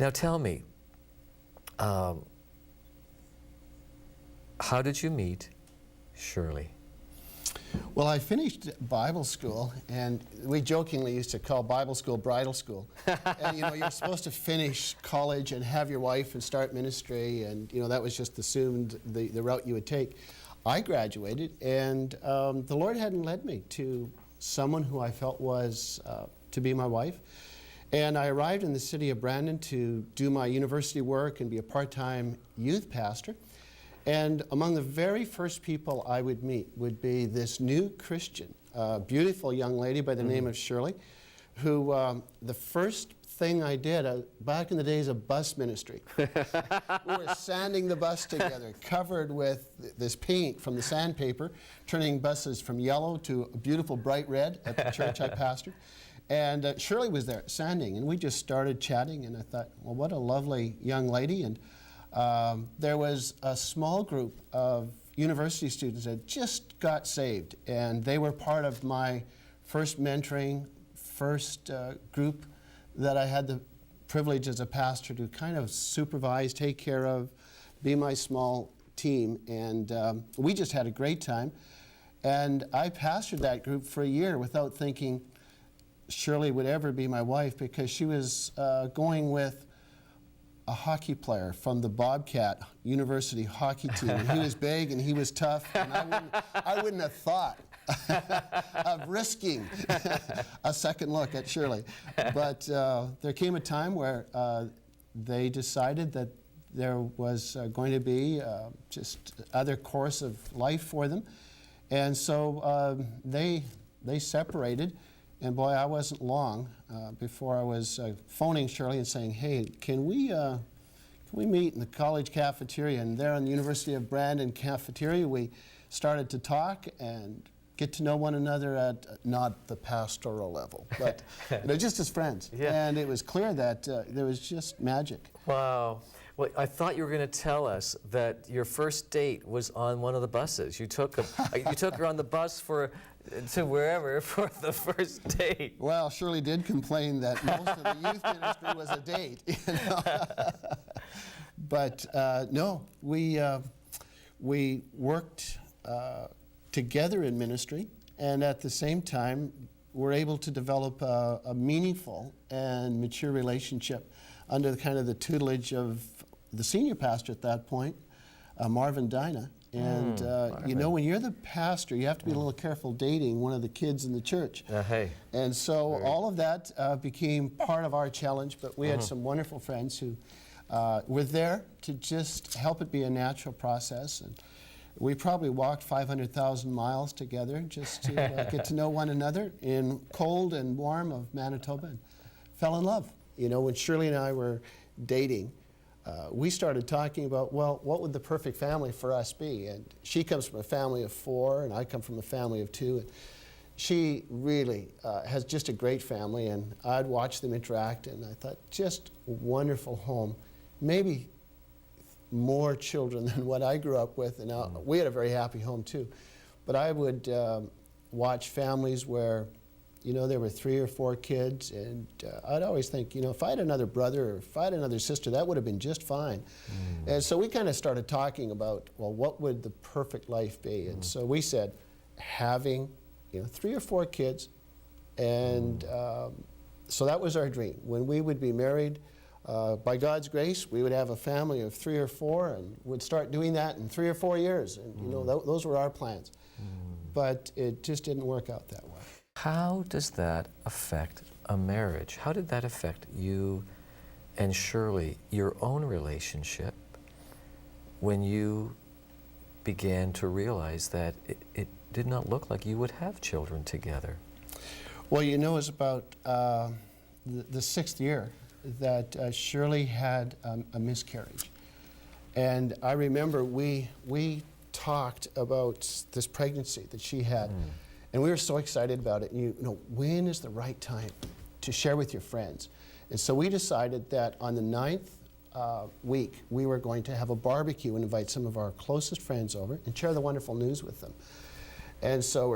Now tell me, how did you meet Shirley? Well, I finished Bible school, and we jokingly used to call Bible school bridal school. And you know, you're supposed to finish college and have your wife and start ministry, and you know, that was just assumed the route you would take. I graduated, and the Lord hadn't led me to someone who I felt was to be my wife. And I arrived in the city of Brandon to do my university work and be a part-time youth pastor. And among the very first people I would meet would be this new Christian, beautiful young lady by the name of Shirley, who the first thing I did, back in the days of bus ministry, we were sanding the bus together, covered with this paint from the sandpaper, turning buses from yellow to a beautiful bright red at the church I pastored. And Shirley was there sanding, and we just started chatting, and I thought, well, what a lovely young lady. And there was a small group of university students that just got saved, and they were part of my first mentoring, first group that I had the privilege as a pastor to kind of supervise, take care of, be my small team. And we just had a great time. And I pastored that group for a year without thinking Shirley would ever be my wife, because she was going with a hockey player from the Bobcat University hockey team. And he was big and he was tough, and I wouldn't have thought of risking a second look at Shirley. But there came a time where they decided that there was going to be just other course of life for them. And so they separated. And boy, I wasn't long before I was phoning Shirley and saying, hey, can we meet in the college cafeteria? And there in the University of Brandon cafeteria, we started to talk and get to know one another at not the pastoral level, but you know, just as friends. Yeah. And it was clear that there was just magic. Wow. Well, I thought you were going to tell us that your first date was on one of the buses. You took her on the bus to wherever for the first date. Well, Shirley did complain that most of the youth ministry was a date. You know? But no, we worked together in ministry, and at the same time were able to develop a meaningful and mature relationship under the tutelage of the senior pastor at that point, Marvin Dinah. And you know, when you're the pastor, you have to be a little careful dating one of the kids in the church. Hey. And so all of that became part of our challenge, but we had some wonderful friends who were there to just help it be a natural process. And we probably walked 500,000 miles together just to get to know one another in cold and warm of Manitoba, and fell in love. You know, when Shirley and I were dating, we started talking about, well, what would the perfect family for us be? And she comes from a family of 4, and I come from a family of 2. And she really has just a great family, and I'd watch them interact, and I thought, just a wonderful home. Maybe more children than what I grew up with, and we had a very happy home too. But I would watch families where, you know, there were 3 or 4 kids, and I'd always think, you know, if I had another brother or if I had another sister, that would have been just fine. And so we kind of started talking about, well, what would the perfect life be? And so we said, having, you know, 3 or 4 kids, and so that was our dream. When we would be married, by God's grace, we would have a family of 3 or 4, and would start doing that in 3 or 4 years. And you know, those were our plans. But it just didn't work out that way. How does that affect a marriage? How did that affect you and Shirley, your own relationship, when you began to realize that it did not look like you would have children together? Well, you know, it was about the 6th year that Shirley had a miscarriage. And I remember we talked about this pregnancy that she had. And we were so excited about it. And you know, when is the right time to share with your friends? And so we decided that on the 9th week, we were going to have a barbecue and invite some of our closest friends over and share the wonderful news with them. And so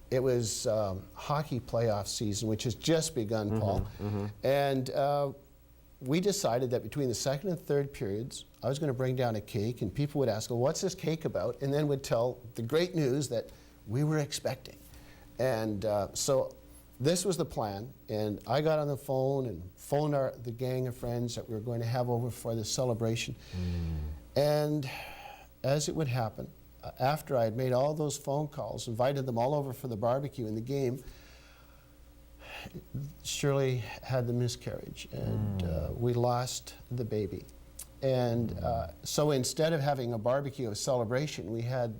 it was hockey playoff season, which has just begun, Paul. And we decided that between the second and third periods, I was going to bring down a cake, and people would ask, well, what's this cake about? And then would tell the great news that we were expecting. And so this was the plan, and I got on the phone and phoned the gang of friends that we were going to have over for this celebration. And as it would happen, after I had made all those phone calls, invited them all over for the barbecue and the game, Shirley had the miscarriage, and we lost the baby. And so instead of having a barbecue, a celebration, we had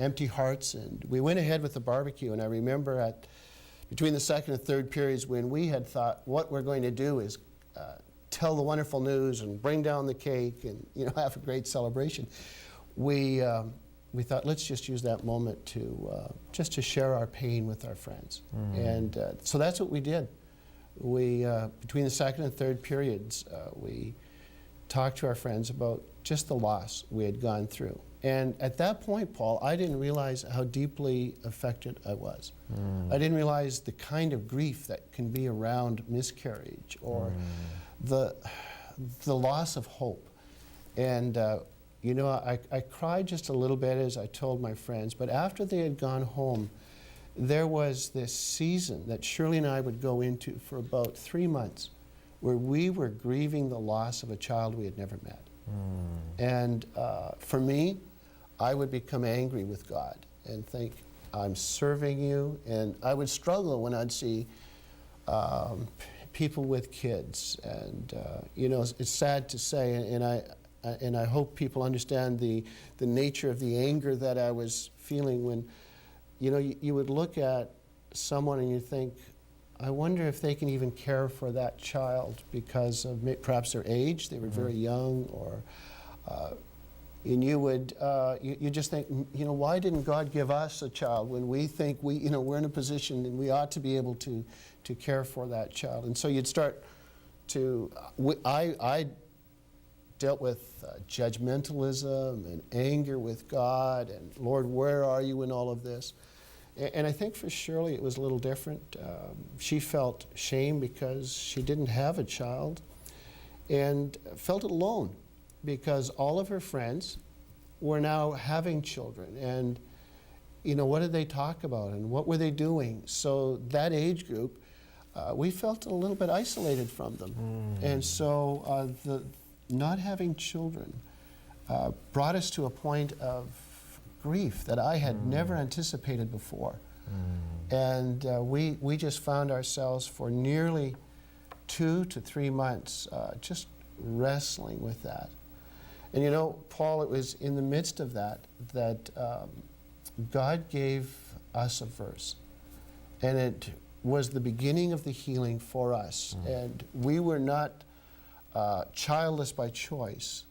empty hearts, and we went ahead with the barbecue. And I remember between the second and third periods, when we had thought what we're going to do is tell the wonderful news and bring down the cake and have a great celebration, we thought, let's just use that moment just to share our pain with our friends. And so that's what we did. We, between the second and third periods, we talked to our friends about just the loss we had gone through. And at that point, Paul, I didn't realize how deeply affected I was. I didn't realize the kind of grief that can be around miscarriage or the loss of hope. And I cried just a little bit as I told my friends, but after they had gone home, there was this season that Shirley and I would go into for about 3 months where we were grieving the loss of a child we had never met. And for me, I would become angry with God and think, I'm serving you. And I would struggle when I'd see people with kids. And, it's sad to say, and I hope people understand the nature of the anger that I was feeling when, you would look at someone and you think, I wonder if they can even care for that child because of perhaps their age, they were very young, or, and you would, you just think, why didn't God give us a child when we think we're in a position and we ought to be able to care for that child? And so you'd start to, I dealt with judgmentalism and anger with God, and Lord, where are you in all of this? And I think for Shirley it was a little different. She felt shame because she didn't have a child, and felt alone because all of her friends were now having children. And what did they talk about and what were they doing? So that age group, we felt a little bit isolated from them. And so the not having children brought us to a point of grief that I had never anticipated before. And we just found ourselves for nearly 2 to 3 months just wrestling with that. And Paul, it was in the midst of that God gave us a verse. And it was the beginning of the healing for us. And we were not childless by choice,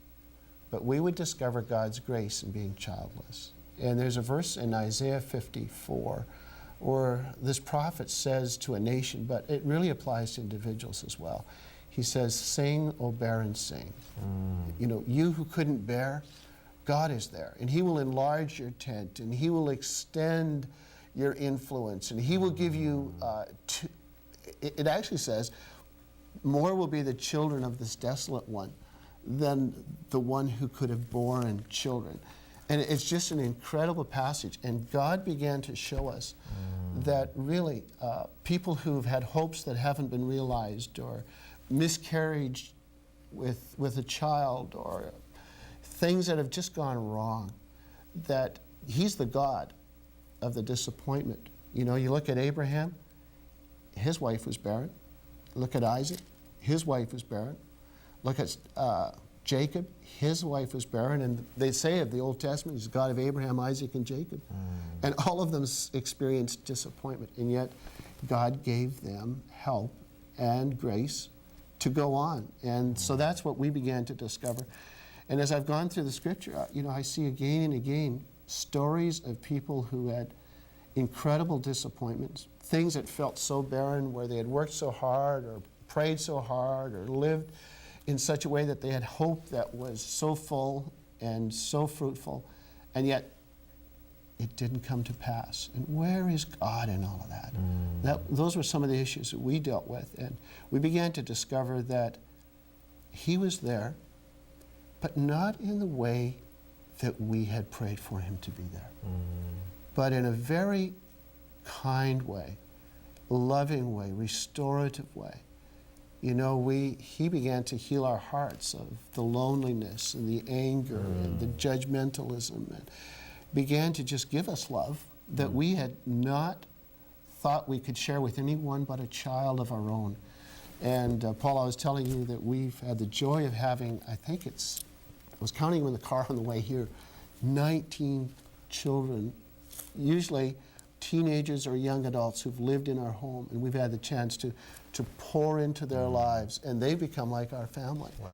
but we would discover God's grace in being childless. And there's a verse in Isaiah 54 where this prophet says to a nation, but it really applies to individuals as well. He says, sing, O barren, sing. You who couldn't bear, God is there. And He will enlarge your tent, and He will extend your influence, and He will give you, it actually says, more will be the children of this desolate one than the one who could have borne children. And it's just an incredible passage. And God began to show us that really people who've had hopes that haven't been realized, or miscarried with a child, or things that have just gone wrong, that He's the God of the disappointment. You look at Abraham, his wife was barren. Look at Isaac, his wife was barren. Look at Jacob, his wife was barren. And they say of the Old Testament, He's the God of Abraham, Isaac, and Jacob. And all of them experienced disappointment. And yet God gave them help and grace to go on. And so that's what we began to discover. And as I've gone through the Scripture, I see again and again stories of people who had incredible disappointments, things that felt so barren, where they had worked so hard or prayed so hard or lived in such a way that they had hope that was so full and so fruitful, and yet it didn't come to pass. And where is God in all of that? Those were some of the issues that we dealt with. And we began to discover that he was there, but not in the way that we had prayed for him to be there, but in a very kind way, loving way, restorative way. You know, he began to heal our hearts of the loneliness and the anger and the judgmentalism, and began to just give us love that we had not thought we could share with anyone but a child of our own. And Paul, I was telling you that we've had the joy of having, I was counting them in the car on the way here, 19 children, usually teenagers or young adults who've lived in our home, and we've had the chance to pour into their lives, and they've become like our family. Wow.